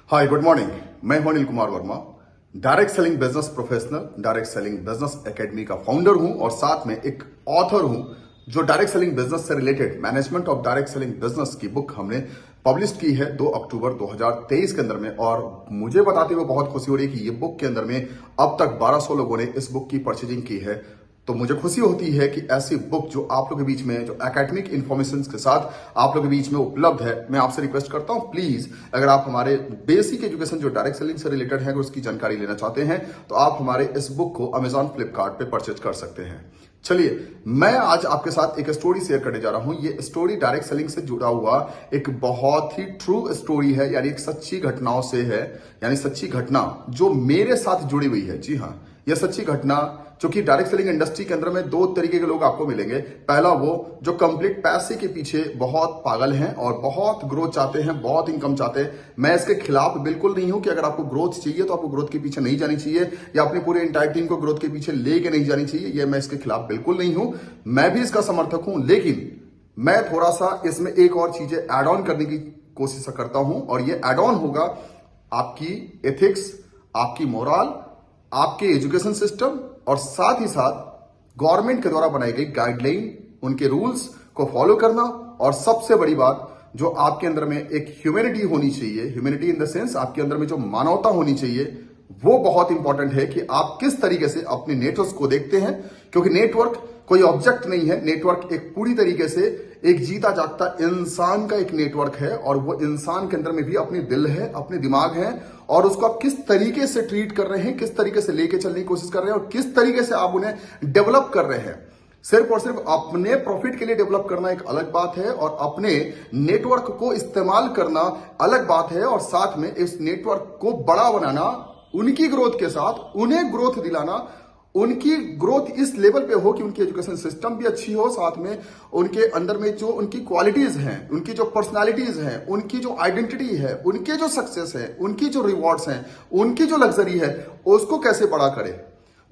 हाय, good morning. मैं हूं Anil Kumar Verma, direct selling business professional, direct selling business academy का founder हूं और साथ में एक ऑथर हूं जो डायरेक्ट सेलिंग बिजनेस से related management of direct selling business की बुक हमने पब्लिश की है 2 अक्टूबर 2023 के अंदर में। और मुझे बताते हुए बहुत खुशी हो रही है कि ये बुक के अंदर में अब तक 1200 लोगों ने इस बुक की परचेजिंग की है। तो मुझे खुशी होती है कि ऐसी बुक जो आप लोगों के बीच में, जो एकेडमिक इंफॉर्मेशन के साथ आप लोगों के बीच में उपलब्ध है, मैं आपसे रिक्वेस्ट करता हूं प्लीज, अगर आप हमारे बेसिक एजुकेशन जो डायरेक्ट सेलिंग से रिलेटेड है उसकी जानकारी लेना चाहते हैं तो आप हमारे इस बुक को अमेजॉन फ्लिपकार्ट पे परचेज कर सकते हैं। चलिए, मैं आज आपके साथ एक स्टोरी शेयर करने जा रहा हूं। ये स्टोरी डायरेक्ट सेलिंग से जुड़ा हुआ एक बहुत ही ट्रू स्टोरी है, यानी एक सच्ची घटनाओं से है, यानी सच्ची घटना जो मेरे साथ जुड़ी हुई है। जी हाँ, यह सच्ची घटना, क्योंकि डायरेक्ट सेलिंग इंडस्ट्री के अंदर में 2 तरीके के लोग आपको मिलेंगे। पहला वो जो कंप्लीट पैसे के पीछे बहुत पागल हैं और बहुत ग्रोथ चाहते हैं, बहुत इनकम चाहते हैं। मैं इसके खिलाफ बिल्कुल नहीं हूं कि अगर आपको ग्रोथ चाहिए तो आपको ग्रोथ के पीछे नहीं जानी चाहिए या अपनी पूरे इंटायर टीम को ग्रोथ के पीछे लेके नहीं जानी चाहिए। ये मैं इसके खिलाफ बिल्कुल नहीं हूं, मैं भी इसका समर्थक हूं। लेकिन मैं थोड़ा सा इसमें एक और चीजें एड ऑन करने की कोशिश करता हूं और ये एड ऑन होगा आपकी एथिक्स, आपकी मोरल, आपके एजुकेशन सिस्टम और साथ ही साथ गवर्नमेंट के द्वारा बनाई गई गाइडलाइन, उनके रूल्स को फॉलो करना। और सबसे बड़ी बात, जो आपके अंदर में एक ह्यूमैनिटी होनी चाहिए, ह्यूमैनिटी इन द सेंस आपके अंदर में जो मानवता होनी चाहिए, वो बहुत इंपॉर्टेंट है कि आप किस तरीके से अपने नेटवर्क को देखते हैं। क्योंकि नेटवर्क कोई ऑब्जेक्ट नहीं है, नेटवर्क एक पूरी तरीके से एक जीता जागता इंसान का एक नेटवर्क है। और वो इंसान के अंदर में भी अपनी दिल है, अपने दिमाग है, और उसको आप किस तरीके से ट्रीट कर रहे हैं, किस तरीके से लेके चलने की कोशिश कर रहे हैं और किस तरीके से आप उन्हें डेवलप कर रहे हैं। सिर्फ और सिर्फ अपने प्रॉफिट के लिए डेवलप करना एक अलग बात है और अपने नेटवर्क को इस्तेमाल करना अलग बात है। और साथ में इस नेटवर्क को बड़ा बनाना, उनकी ग्रोथ के साथ उन्हें ग्रोथ दिलाना, उनकी ग्रोथ इस लेवल पे हो कि उनकी एजुकेशन सिस्टम भी अच्छी हो, साथ में उनके अंदर में जो उनकी क्वालिटीज हैं, उनकी जो पर्सनालिटीज हैं, उनकी जो आइडेंटिटी है, उनके जो सक्सेस है, उनकी जो रिवॉर्ड्स हैं, उनकी जो लग्जरी है, उसको कैसे बड़ा करे।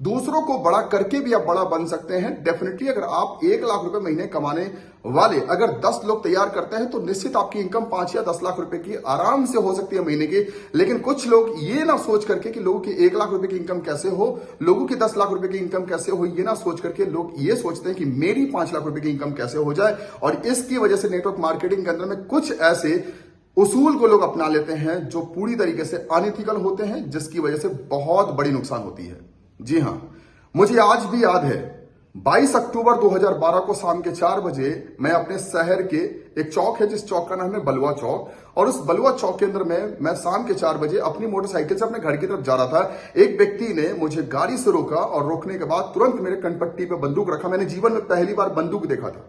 दूसरों को बड़ा करके भी आप बड़ा बन सकते हैं। डेफिनेटली अगर आप 1 लाख रुपए महीने कमाने वाले अगर 10 लोग तैयार करते हैं तो निश्चित आपकी इनकम 5 या 10 लाख रुपए की आराम से हो सकती है महीने की। लेकिन कुछ लोग ये ना सोच करके कि लोगों की 1 लाख रुपए की इनकम कैसे हो, लोगों की 10 लाख रुपए की इनकम कैसे हो, ये ना सोच करके लोग ये सोचते हैं कि मेरी 5 लाख रुपए की इनकम कैसे हो जाए। और इसकी वजह से नेटवर्क मार्केटिंग के अंदर में कुछ ऐसे उसूल को लोग अपना लेते हैं जो पूरी तरीके से अनइथिकल होते हैं, जिसकी वजह से बहुत बड़ी नुकसान होती है। जी हाँ, मुझे आज भी याद है 22 अक्टूबर 2012 को शाम के 4 बजे मैं अपने शहर के एक चौक है, जिस चौक का नाम है बलुआ चौक, और उस बलुआ चौक के अंदर में मैं शाम के 4 बजे अपनी मोटरसाइकिल से अपने घर की तरफ जा रहा था। एक व्यक्ति ने मुझे गाड़ी से रोका और रोकने के बाद तुरंत मेरे कनपट्टी पे बंदूक रखा। मैंने जीवन में पहली बार बंदूक देखा था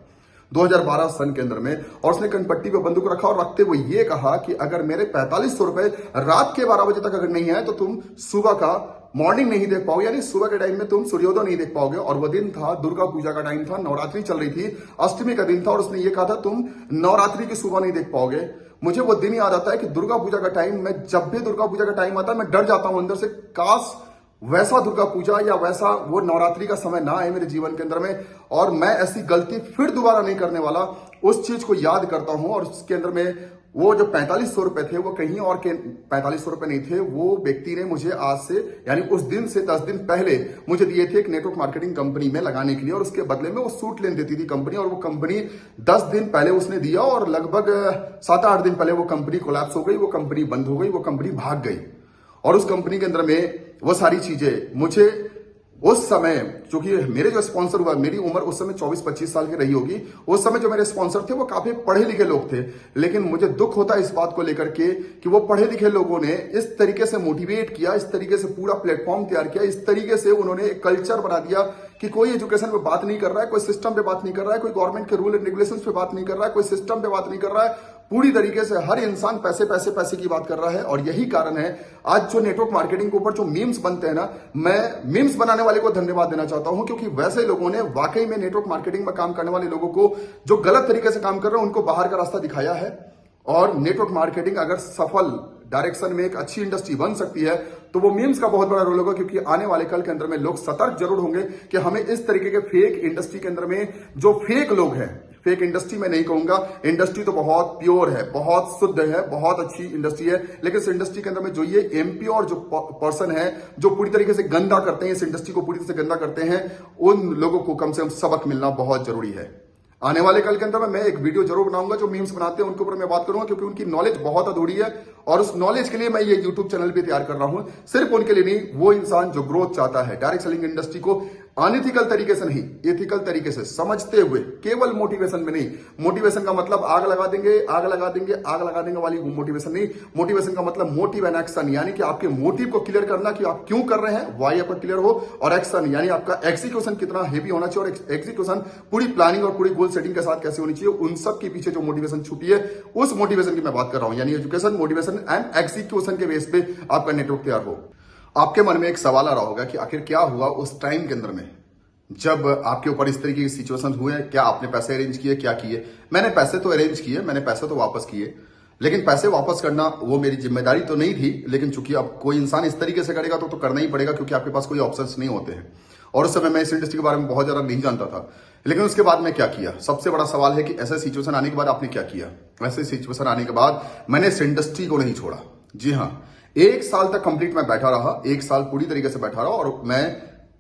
2012 सन के अंदर में, और उसने कनपट्टी पे बंदूक रखा और रखते हुए ये कहा कि अगर मेरे 4500 रुपए रात के 12 बजे तक अगर नहीं आए तो तुम सुबह का मॉर्निंग नहीं देख पाओगे, यानी सुबह के टाइम में तुम सूर्योदय नहीं देख पाओगे। और वह दिन था दुर्गा पूजा का टाइम था, नवरात्रि चल रही थी, अष्टमी का दिन था, और उसने ये कहा था तुम नवरात्रि की सुबह नहीं देख पाओगे। मुझे वो दिन याद आता है कि दुर्गा पूजा का टाइम, मैं जब भी दुर्गा पूजा का टाइम आता है मैं डर जाता हूं अंदर से, काश वैसा दुर्गा पूजा या वैसा वो नवरात्रि का समय ना आए मेरे जीवन के अंदर में, और मैं ऐसी गलती फिर दोबारा नहीं करने वाला। उस चीज को याद करता हूं। और उसके अंदर में वो जो 4500 रुपए थे वो कहीं और के 4500 रुपए नहीं थे, वो व्यक्ति ने मुझे आज से, यानी उस दिन से 10 दिन पहले मुझे दिए थे एक नेटवर्क मार्केटिंग कंपनी में लगाने के लिए, और उसके बदले में वो सूट लेने देती थी कंपनी। और वो कंपनी 10 दिन पहले उसने दिया और लगभग 7-8 दिन पहले वो कंपनी कोलैप्स हो गई, वो कंपनी बंद हो गई, वो कंपनी भाग गई। और उस कंपनी के अंदर में वो सारी चीजें मुझे उस समय, क्योंकि मेरे जो स्पॉन्सर हुआ, मेरी उम्र उस समय 24-25 साल की रही होगी, उस समय जो मेरे स्पॉन्सर थे वो काफी पढ़े लिखे लोग थे। लेकिन मुझे दुख होता है इस बात को लेकर के कि वो पढ़े लिखे लोगों ने इस तरीके से मोटिवेट किया, इस तरीके से पूरा प्लेटफॉर्म तैयार किया, इस तरीके से उन्होंने एक कल्चर बना दिया कि कोई एजुकेशन पे बात नहीं कर रहा है, कोई सिस्टम पे बात नहीं कर रहा है, कोई गवर्नमेंट के रूल एंड रेगुलेशंस पे बात नहीं कर रहा है, कोई सिस्टम पे बात नहीं कर रहा है। पूरी तरीके से हर इंसान पैसे पैसे पैसे की बात कर रहा है। और यही कारण है आज जो नेटवर्क मार्केटिंग के ऊपर जो मीम्स बनते हैं ना, मैं मीम्स बनाने वाले को धन्यवाद देना चाहता हूं, क्योंकि वैसे लोगों ने वाकई में नेटवर्क मार्केटिंग में काम करने वाले लोगों को, जो गलत तरीके से काम कर रहे हैं, उनको बाहर का रास्ता दिखाया है। और नेटवर्क मार्केटिंग अगर सफल डायरेक्शन में एक अच्छी इंडस्ट्री बन सकती है तो वो मीम्स का बहुत बड़ा रोल होगा, क्योंकि आने वाले कल के अंदर में लोग सतर्क जरूर होंगे कि हमें इस तरीके के फेक इंडस्ट्री के अंदर में जो फेक लोग हैं, फेक इंडस्ट्री मैं नहीं कहूंगा, इंडस्ट्री तो बहुत प्योर है, बहुत शुद्ध है, बहुत अच्छी इंडस्ट्री है। लेकिन इस इंडस्ट्री के अंदर में जो ये इम्प्योर जो पर्सन है, जो पूरी तरीके से गंदा करते हैं, इस इंडस्ट्री को पूरी तरह से गंदा करते हैं, उन लोगों को कम से कम सबक मिलना बहुत जरूरी है। आने वाले कल के अंदर में मैं एक वीडियो जरूर बनाऊंगा, जो मीम्स बनाते हैं उनके ऊपर मैं बात करूंगा, क्योंकि उनकी नॉलेज बहुत अधूरी है और उस नॉलेज के लिए मैं ये यूट्यूब चैनल भी तैयार कर रहा हूं। सिर्फ उनके लिए नहीं, वो इंसान जो ग्रोथ चाहता है डायरेक्ट सेलिंग इंडस्ट्री को अनइथिकल तरीके से नहीं, एथिकल तरीके से समझते हुए, केवल मोटिवेशन में नहीं। मोटिवेशन का मतलब आग लगा देंगे, आग लगा देंगे, आग लगा देंगे वाली मोटिवेशन नहीं। मोटिवेशन का मतलब मोटिव एंड एक्शन, यानी कि आपके मोटिव को क्लियर करना कि आप क्यों कर रहे हैं, वाई आपका क्लियर हो, और एक्शन यानी आपका एग्जीक्यूशन कितना हेवी होना चाहिए, और एग्जीक्यूशन पूरी प्लानिंग और पूरी गोल सेटिंग के साथ कैसे होनी चाहिए। उन सब के पीछे जो मोटिवेशन छुपी है, उस मोटिवेशन की मैं बात कर रहा हूं, यानी एजुकेशन, मोटिवेशन एंड एग्जीक्यूशन के बेस पे आपका नेटवर्क तैयार हो। आपके मन में एक सवाल आ रहा होगा कि आखिर क्या हुआ उस टाइम के अंदर में जब आपके ऊपर इस तरीके की सिचुएशन हुए, क्या आपने पैसे अरेंज किए, क्या किए? मैंने पैसे तो अरेंज किए, मैंने पैसे तो वापस किए, लेकिन पैसे वापस करना वो मेरी जिम्मेदारी तो नहीं थी। लेकिन चूंकि अब कोई इंसान इस तरीके से करेगा तो करना ही पड़ेगा, क्योंकि आपके पास कोई ऑप्शंस नहीं होते हैं। और उस समय मैं इस इंडस्ट्री के बारे में बहुत ज्यादा नहीं जानता था। लेकिन उसके बाद मैं क्या किया, सबसे बड़ा सवाल है कि ऐसा सिचुएशन आने के बाद आपने क्या किया। ऐसे सिचुएशन आने के बाद मैंने इस इंडस्ट्री को नहीं छोड़ा। जी हाँ, 1 साल तक कंप्लीट मैं बैठा रहा, 1 साल पूरी तरीके से बैठा रहा, और मैं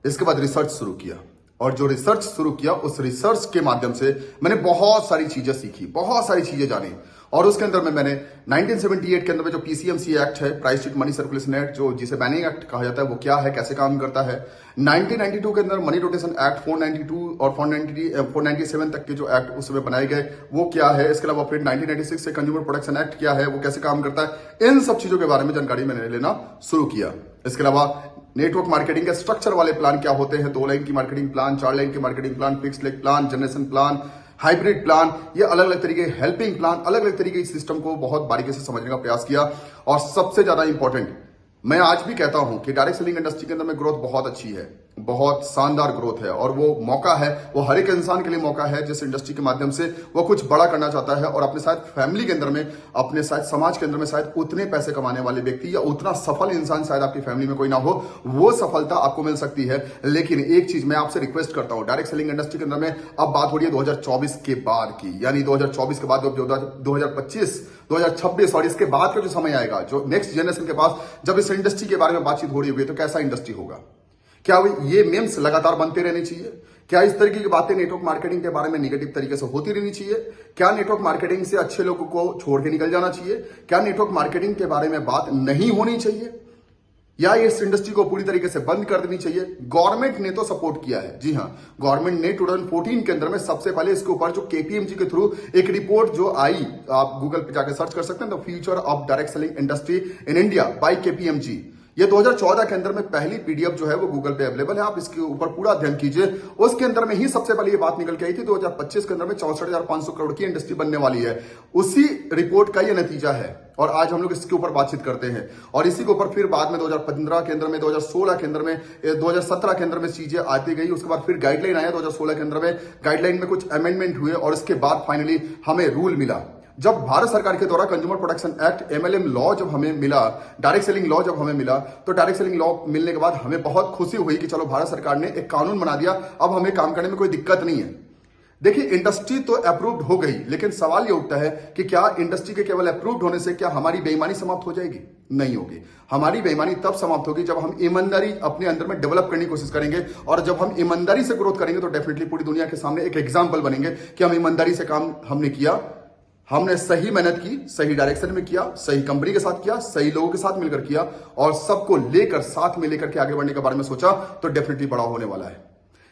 इसके बाद रिसर्च शुरू किया। और जो रिसर्च शुरू किया, उस रिसर्च के माध्यम से मैंने बहुत सारी चीजें सीखी, बहुत सारी चीजें जानी। और उसके अंदर में मैंने 1978 के अंदर में जो पीसीएमसी एक्ट है, price sheet money circulation act, जो जिसे बैनिंग एक्ट कहा जाता है, वो क्या है, कैसे काम करता है। 1992 के अंदर मनी रोटेशन एक्ट 492 और 497 तक के जो एक्ट उस समय बनाए गए, वो क्या है। इसके अलावा फिर 1996 से कंज्यूमर प्रोटेक्शन एक्ट क्या है, वो कैसे काम करता है, इन सब चीजों के बारे में जानकारी मैंने लेना शुरू किया। इसके अलावा नेटवर्क मार्केटिंग के स्ट्रक्चर वाले प्लान क्या होते हैं, 2 लाइन की मार्केटिंग प्लान, 4 लाइन की marketing plan, fix leg plan, generation plan, hybrid plan, ये अलग अलग तरीके, हेल्पिंग प्लान, अलग अलग तरीके के सिस्टम को बहुत बारीकी से समझने का प्रयास किया। और सबसे ज्यादा इंपॉर्टेंट, मैं आज भी कहता हूं कि डायरेक्ट सेलिंग इंडस्ट्री के अंदर में ग्रोथ बहुत अच्छी है, बहुत शानदार ग्रोथ है, और वो मौका है, वो हर एक इंसान के लिए मौका है जिस इंडस्ट्री के माध्यम से वो कुछ बड़ा करना चाहता है, और अपने शायद फैमिली के अंदर में, अपने शायद समाज के अंदर में शायद उतने पैसे कमाने वाले व्यक्ति या उतना सफल इंसान शायद आपकी फैमिली में कोई ना हो, वो सफलता आपको मिल सकती है। लेकिन एक चीज मैं आपसे रिक्वेस्ट करता हूं, डायरेक्ट सेलिंग इंडस्ट्री के अंदर में अब बात हो रही है 2024 के बाद की, यानी 2024 के बाद 2025, 2026 और इसके बाद का जो समय आएगा, जो नेक्स्ट जनरेशन के पास जब इस इंडस्ट्री के बारे में बातचीत हो रही होगी, तो कैसा इंडस्ट्री होगा। क्या ये मेम्स लगातार बनते रहने चाहिए? क्या इस तरीके की बातें नेटवर्क मार्केटिंग के बारे में निगेटिव तरीके से होती रहनी चाहिए? क्या नेटवर्क मार्केटिंग से अच्छे लोगों को छोड़ के निकल जाना चाहिए? क्या नेटवर्क मार्केटिंग के बारे में बात नहीं होनी चाहिए, या इस इंडस्ट्री को पूरी तरीके से बंद कर देनी चाहिए? गवर्नमेंट ने तो सपोर्ट किया है, जी हाँ, गवर्नमेंट ने 2014 के अंदर में सबसे पहले इसके ऊपर जो केपीएमजी के थ्रू एक रिपोर्ट जो आई, आप गूगल पे जाकर सर्च कर सकते हैं, the future of direct selling industry in India by KPMG. ये 2014 के अंदर में पहली पीडीएफ जो है वो गूगल पे अवेलेबल है, आप इसके ऊपर पूरा अध्ययन कीजिए। उसके अंदर में ही सबसे पहले ये बात निकल के आई थी 2025 के अंदर में 64,500 करोड़ की इंडस्ट्री बनने वाली है। उसी रिपोर्ट का ये नतीजा है, और आज हम लोग इसके ऊपर बातचीत करते हैं। और इसी के ऊपर फिर बाद में 2015 के अंदर में, 2016 के अंदर में, 2017 के अंदर में चीजें आती गई। उसके बाद फिर गाइडलाइन आया 2016 के अंदर में, गाइडलाइन में कुछ अमेंडमेंट हुए, और इसके बाद फाइनली हमें रूल मिला। जब भारत सरकार के द्वारा consumer protection act MLM law जब हमें मिला, डायरेक्ट सेलिंग लॉ जब हमें मिला, तो डायरेक्ट सेलिंग लॉ मिलने के बाद हमें बहुत खुशी हुई कि चलो भारत सरकार ने एक कानून बना दिया, अब हमें काम करने में कोई दिक्कत नहीं है। देखिए, इंडस्ट्री तो अप्रूव्ड हो गई, लेकिन सवाल ये उठता है कि क्या इंडस्ट्री के केवल अप्रूव्ड होने से क्या हमारी बेईमानी समाप्त हो जाएगी? नहीं होगी। हमारी बेईमानी तब समाप्त होगी जब हम ईमानदारी अपने अंदर में डेवलप करने की कोशिश करेंगे, और जब हम ईमानदारी से ग्रोथ करेंगे तो डेफिनेटली पूरी दुनिया के सामने एक एग्जाम्पल बनेंगे कि हम ईमानदारी से काम हमने किया, हमने सही मेहनत की, सही डायरेक्शन में किया, सही कंपनी के साथ किया, सही लोगों के साथ मिलकर किया, और सबको लेकर साथ में लेकर के आगे बढ़ने के बारे में सोचा, तो डेफिनेटली बड़ा होने वाला है।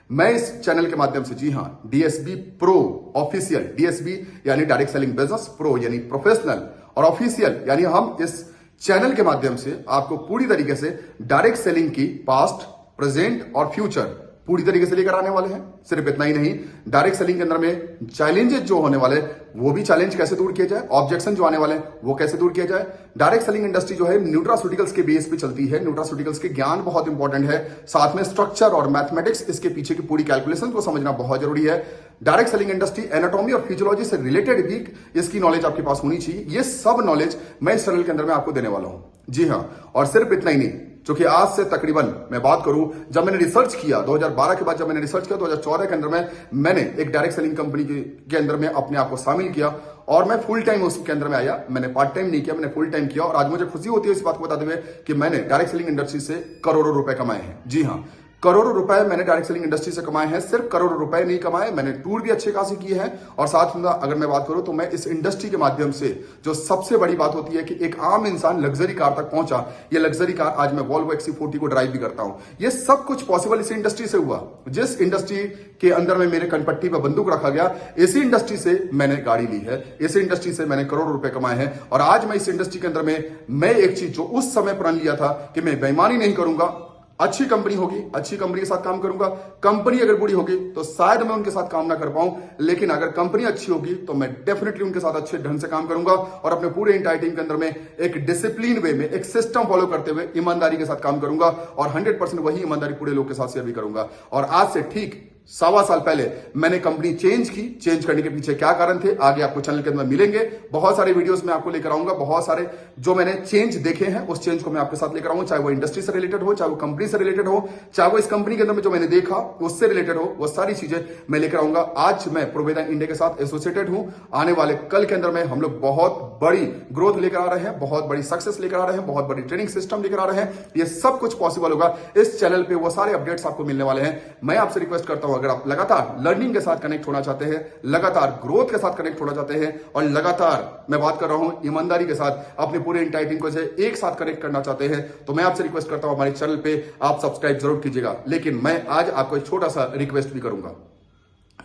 मैं इस चैनल के माध्यम से, जी हां, डीएसबी प्रो ऑफिशियल, डीएसबी यानी डायरेक्ट सेलिंग बिजनेस, प्रो यानी प्रोफेशनल, और ऑफिशियल यानी हम इस चैनल के माध्यम से आपको पूरी तरीके से डायरेक्ट सेलिंग की पास्ट, प्रेजेंट और फ्यूचर पूरी तरीके से लेकर आने वाले हैं। सिर्फ इतना ही नहीं, डायरेक्ट सेलिंग के अंदर में चैलेंजेस जो होने वाले, वो भी चैलेंज कैसे दूर किया जाए, ऑब्जेक्शन जो आने वाले वो कैसे दूर किया जाए। डायरेक्ट सेलिंग इंडस्ट्री जो है न्यूट्रास्यूटिकल्स के बेस पे चलती है, न्यूट्रास्यूटिकल्स के ज्ञान बहुत इंपॉर्टेंट है, साथ में स्ट्रक्चर और मैथमेटिक्स, इसके पीछे की पूरी कैलकुलेशन को समझना बहुत जरूरी है। डायरेक्ट सेलिंग इंडस्ट्री एनाटॉमी और फिजियोलॉजी से रिलेटेड भी इसकी नॉलेज आपके पास होनी चाहिए। ये सब नॉलेज मैं इस चैनल के अंदर में आपको देने वाला हूं, जी हां। और सिर्फ इतना ही नहीं, क्योंकि आज से तकरीबन मैं बात करूं, जब मैंने रिसर्च किया 2012 के बाद, जब मैंने रिसर्च किया 2014 के अंदर में मैंने एक डायरेक्ट सेलिंग कंपनी के अंदर में अपने आप को शामिल किया और मैं फुल टाइम उसके अंदर में आया। मैंने पार्ट टाइम नहीं किया, मैंने फुल टाइम किया और आज मुझे खुशी होती है इस बात को बताते हुए कि मैंने डायरेक्ट सेलिंग इंडस्ट्री से करोड़ों रुपए कमाए हैं। जी हाँ, करोड़ों रुपए मैंने डायरेक्ट सेलिंग इंडस्ट्री से कमाए हैं। सिर्फ करोड़ों रुपए नहीं कमाए, मैंने टूर भी अच्छे खासी किए हैं और साथ में अगर मैं बात करूं तो मैं इस इंडस्ट्री के माध्यम से जो सबसे बड़ी बात होती है कि एक आम इंसान लग्जरी कार तक पहुंचा। ये लग्जरी कार आज मैं वॉल्वो XC40 को ड्राइव भी करता हूं। ये सब कुछ पॉसिबल इसी इंडस्ट्री से हुआ। जिस इंडस्ट्री के अंदर में मेरे कनपट्टी पर बंदूक रखा गया, इसी इंडस्ट्री से मैंने गाड़ी ली है, इसी इंडस्ट्री से मैंने करोड़ों रुपए कमाए हैं। और आज मैं इस इंडस्ट्री के अंदर में मैं एक चीज जो उस समय प्रण लिया था कि मैं बेईमानी नहीं करूंगा, अच्छी कंपनी होगी, अच्छी कंपनी के साथ काम करूंगा। कंपनी अगर बुरी होगी तो शायद मैं उनके साथ काम ना कर पाऊं, लेकिन अगर कंपनी अच्छी होगी तो मैं डेफिनेटली उनके साथ अच्छे ढंग से काम करूंगा और अपने पूरे इंटायर टीम के अंदर में एक डिसिप्लिन वे में, एक सिस्टम फॉलो करते हुए ईमानदारी के साथ काम करूंगा और 100% वही ईमानदारी पूरे लोग के साथ शेयर भी करूंगा। और आज से ठीक 1.25 साल पहले मैंने कंपनी चेंज की। चेंज करने के पीछे क्या कारण थे, आगे आपको चैनल के अंदर मिलेंगे। बहुत सारे वीडियोस में आपको लेकर आऊंगा, बहुत सारे जो मैंने चेंज देखे हैं उस चेंज को मैं आपके साथ लेकर आऊंगा, चाहे वो इंडस्ट्री से रिलेटेड हो, चाहे वो कंपनी से रिलेटेड हो, चाहे वो इस कंपनी के अंदर में जो मैंने देखा उससे रिलेटेड हो, वो सारी चीजें मैं लेकर आऊंगा। आज मैं प्रोवेदा इंडिया के साथ एसोसिएटेड हूं। आने वाले कल के अंदर में हम लोग बहुत बड़ी ग्रोथ लेकर आ रहे हैं, बहुत बड़ी सक्सेस लेकर आ रहे हैं, बहुत बड़ी ट्रेनिंग सिस्टम लेकर आ रहे हैं। ये सब कुछ पॉसिबल होगा इस चैनल पे, वो सारे अपडेट्स आपको मिलने वाले हैं। मैं आपसे रिक्वेस्ट करता हूं, अगर आप लगातार लर्निंग के साथ कनेक्ट होना चाहते हैं, लगातार ग्रोथ के साथ कनेक्ट होना चाहते हैं और लगातार मैं बात कर रहा हूं ईमानदारी के साथ अपने पूरे इंटायर टीम को एक साथ कनेक्ट करना चाहते हैं, तो मैं आपसे रिक्वेस्ट करता हूं हमारे चैनल पे आप सब्सक्राइब जरूर कीजिएगा। लेकिन मैं आज आपको एक छोटा सा रिक्वेस्ट भी करूंगा।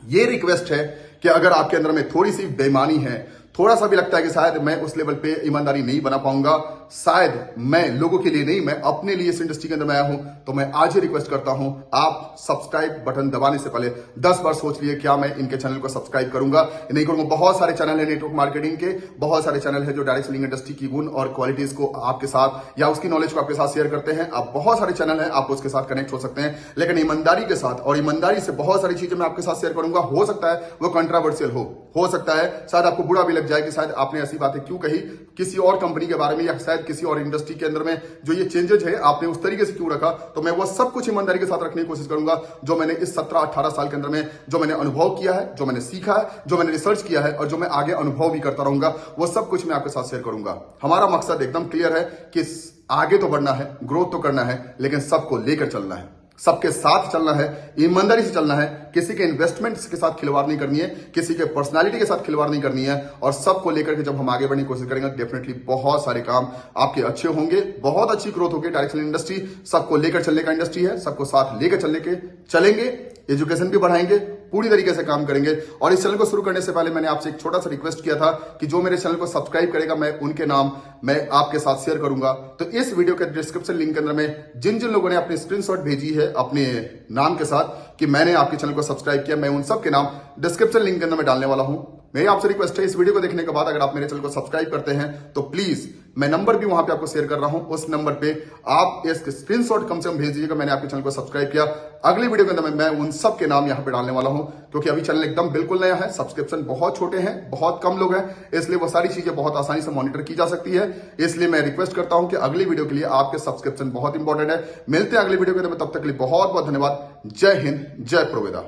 ये रिक्वेस्ट है कि अगर आपके अंदर में थोड़ी सी बेईमानी है, थोड़ा सा भी लगता है कि शायद मैं उस लेवल पे ईमानदारी नहीं बना पाऊंगा, शायद मैं लोगों के लिए नहीं, मैं अपने लिए इस इंडस्ट्री के अंदर में आया हूं, तो मैं आज ही रिक्वेस्ट करता हूं, आप सब्सक्राइब बटन दबाने से पहले 10 बार सोच लिए क्या मैं इनके चैनल को सब्सक्राइब करूंगा, नहीं करूंगा। बहुत सारे चैनल है नेटवर्क मार्केटिंग के, बहुत सारे चैनल है जो डायरेक्ट सेलिंग इंडस्ट्री की गुण और क्वालिटीज को आपके साथ या उसकी नॉलेज को आपके साथ शेयर करते हैं। आप बहुत सारे चैनल है, आप उसके साथ कनेक्ट हो सकते हैं, लेकिन ईमानदारी के साथ और ईमानदारी से बहुत सारी चीजें मैं आपके साथ शेयर करूंगा। हो सकता है वो कंट्रोवर्शियल हो सकता है शायद आपको बुरा भी लग जाए कि शायद आपने ऐसी बातें क्यों कही किसी और कंपनी के बारे में, या शायद किसी और इंडस्ट्री के अंदर में जो ये चेंजेस है आपने उस तरीके से क्यों रखा। तो मैं वो सब कुछ ईमानदारी के साथ रखने की कोशिश करूंगा, जो मैंने इस 17-18 साल के अंदर में जो मैंने अनुभव किया है, जो मैंने सीखा है, जो मैंने रिसर्च किया है और जो मैं आगे अनुभव भी करता रहूंगा, वो सब कुछ मैं आपके साथ शेयर करूंगा। हमारा मकसद एकदम क्लियर है कि आगे तो बढ़ना है, ग्रोथ तो करना है, लेकिन सबको लेकर चलना है, सबके साथ चलना है, ईमानदारी से चलना है। किसी के इन्वेस्टमेंट्स के साथ खिलवाड़ नहीं करनी है, किसी के पर्सनालिटी के साथ खिलवाड़ नहीं करनी है। और सबको लेकर के जब हम आगे बढ़ने की कोशिश करेंगे, डेफिनेटली बहुत सारे काम आपके अच्छे होंगे, बहुत अच्छी ग्रोथ होगी। डायरेक्ट सेलिंग इंडस्ट्री सबको लेकर चलने का इंडस्ट्री है, सबको साथ लेकर चलेंगे, एजुकेशन भी बढ़ाएंगे, पूरी तरीके से काम करेंगे। और इस चैनल को शुरू करने से पहले मैंने आपसे एक छोटा सा रिक्वेस्ट किया था कि जो मेरे चैनल को सब्सक्राइब करेगा, मैं उनके नाम मैं आपके साथ शेयर करूंगा। तो इस वीडियो के डिस्क्रिप्शन लिंक के अंदर में जिन जिन लोगों ने अपनी स्क्रीनशॉट भेजी है अपने नाम के साथ कि मैंने आपके चैनल को सब्सक्राइब किया, मैं उन सब के नाम डिस्क्रिप्शन लिंक के अंदर में डालने वाला हूं। मेरी आपसे रिक्वेस्ट है, इस वीडियो को देखने के बाद अगर आप मेरे चैनल को सब्सक्राइब करते हैं तो प्लीज, मैं नंबर भी वहां पे आपको शेयर कर रहा हूं, उस नंबर पे आप इस स्क्रीनशॉट कम से कम भेज दीजिएगा, मैंने आपके चैनल को सब्सक्राइब किया। अगली वीडियो के अंदर मैं उन सब के नाम यहां पे डालने वाला हूं, क्योंकि अभी चैनल एकदम बिल्कुल नया है, सब्सक्रिप्शन बहुत छोटे हैं, बहुत कम लोग हैं, इसलिए वो सारी चीजें बहुत आसानी से मॉनिटर की जा सकती है। इसलिए मैं रिक्वेस्ट करता हूं कि अगली वीडियो के लिए आपके सब्सक्रिप्शन बहुत इंपॉर्टेंट है। मिलते हैं अगली वीडियो के अंदर, तब तक के लिए बहुत बहुत धन्यवाद। जय हिंद, जय प्रोवेदा।